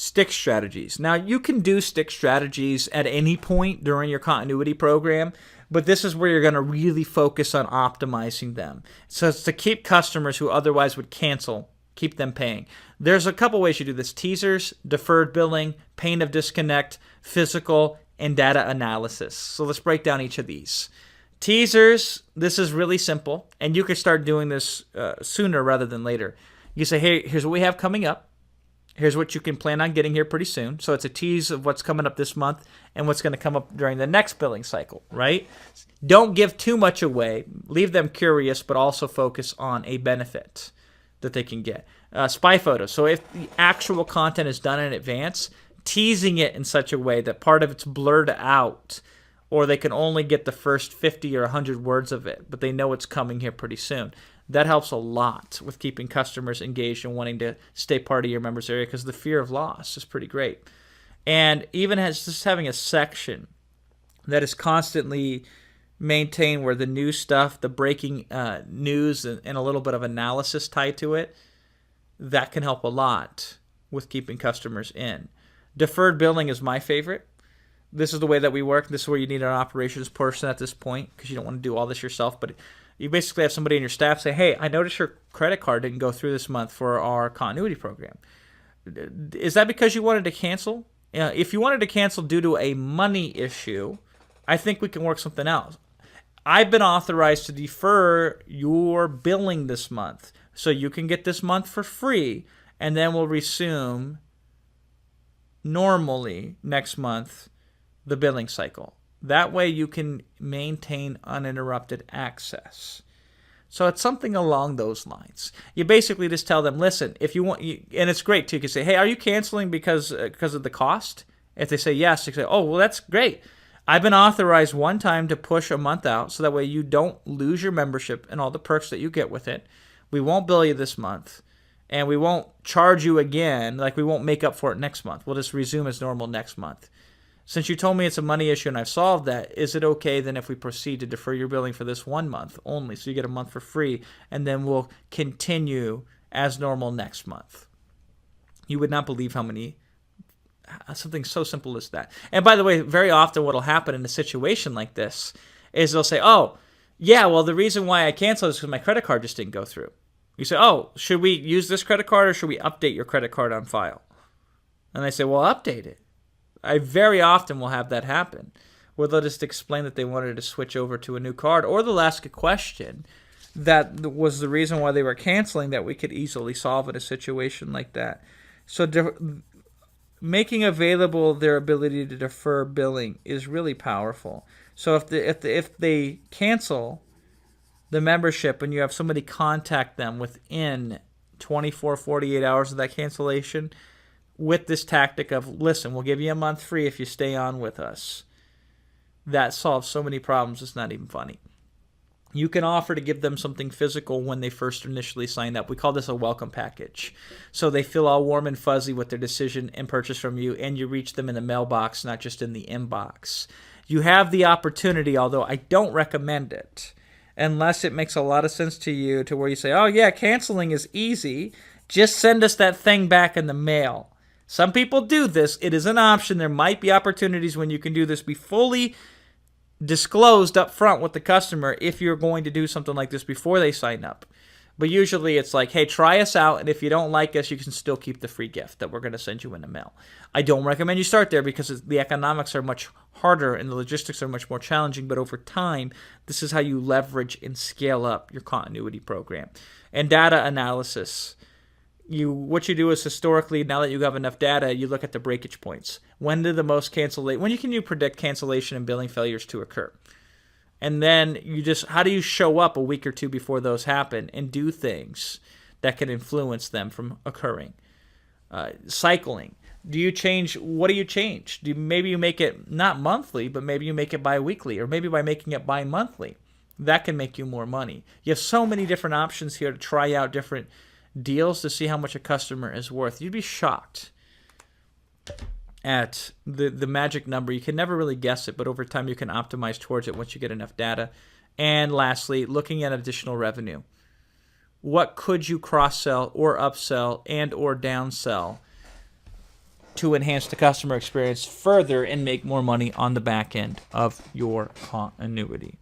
stick strategies. Now, you can do stick strategies at any point during your continuity program, but this is where you're going to really focus on optimizing them. So it's to keep customers who otherwise would cancel, keep them paying. There's a couple ways you do this: teasers, deferred billing, pain of disconnect, physical, and data analysis. So let's break down each of these. Teasers, this is really simple, and you can start doing this sooner rather than later. You say, hey, here's what we have coming up. Here's what you can plan on getting here pretty soon. So it's a tease of what's coming up this month and what's going to come up during the next billing cycle, right? Don't give too much away. Leave them curious, but also focus on a benefit that they can get. Spy photos. So if the actual content is done in advance, teasing it in such a way that part of it's blurred out, or they can only get the first 50 or 100 words of it, but they know it's coming here pretty soon. That helps a lot with keeping customers engaged and wanting to stay part of your members area, because the fear of loss is pretty great. And even as just having a section that is constantly maintained where the new stuff, the breaking news, and a little bit of analysis tied to it, that can help a lot with keeping customers in. Deferred billing is my favorite. This is the way that we work. This is where you need an operations person at this point, because you don't want to do all this yourself, but you basically have somebody in your staff say, hey, I noticed your credit card didn't go through this month for our continuity program. Is that because you wanted to cancel? If you wanted to cancel due to a money issue, I think we can work something out. I've been authorized to defer your billing this month, so you can get this month for free, and then we'll resume normally next month the billing cycle. That way you can maintain uninterrupted access. So it's something along those lines. You basically just tell them, listen, if you want, and it's great too, you can say, hey, are you canceling because of the cost? If they say yes, you say, oh, well, that's great. I've been authorized one time to push a month out, so that way you don't lose your membership and all the perks that you get with it. We won't bill you this month, and we won't charge you again, like we won't make up for it next month. We'll just resume as normal next month. Since you told me it's a money issue and I've solved that, is it okay then if we proceed to defer your billing for this 1 month only, so you get a month for free, and then we'll continue as normal next month? You would not believe how many, something so simple as that. And by the way, very often what will happen in a situation like this is they'll say, oh, yeah, well, the reason why I canceled is because my credit card just didn't go through. You say, oh, should we use this credit card or should we update your credit card on file? And they say, well, update it. I very often will have that happen, where they'll just explain that they wanted to switch over to a new card, or they'll ask a question that was the reason why they were canceling that we could easily solve in a situation like that. So making available their ability to defer billing is really powerful. So if they cancel the membership and you have somebody contact them within 24, 48 hours of that cancellation, with this tactic of, listen, we'll give you a month free if you stay on with us, that solves so many problems, it's not even funny. You can offer to give them something physical when they first initially sign up. We call this a welcome package. So they feel all warm and fuzzy with their decision and purchase from you, and you reach them in the mailbox, not just in the inbox. You have the opportunity, although I don't recommend it, unless it makes a lot of sense to you, to where you say, oh yeah, canceling is easy, just send us that thing back in the mail. Some people do this. It is an option. There might be opportunities when you can do this. Be fully disclosed up front with the customer if you're going to do something like this before they sign up. But usually it's like, hey, try us out, and if you don't like us, you can still keep the free gift that we're going to send you in the mail. I don't recommend you start there because the economics are much harder and the logistics are much more challenging, but over time, this is how you leverage and scale up your continuity program. And data analysis. What you do is, historically, now that you have enough data, you look at the breakage points. When can you predict cancellation and billing failures to occur? And then how do you show up a week or two before those happen and do things that can influence them from occurring? Cycling. What do you change? Maybe you make it not monthly, but maybe you make it bi-weekly, or maybe by making it bi-monthly. That can make you more money. You have so many different options here to try out different deals to see how much a customer is worth. You'd be shocked at the magic number. You can never really guess it, but over time you can optimize towards it once you get enough data. And lastly, looking at additional revenue. What could you cross-sell or upsell and or downsell to enhance the customer experience further and make more money on the back end of your continuity.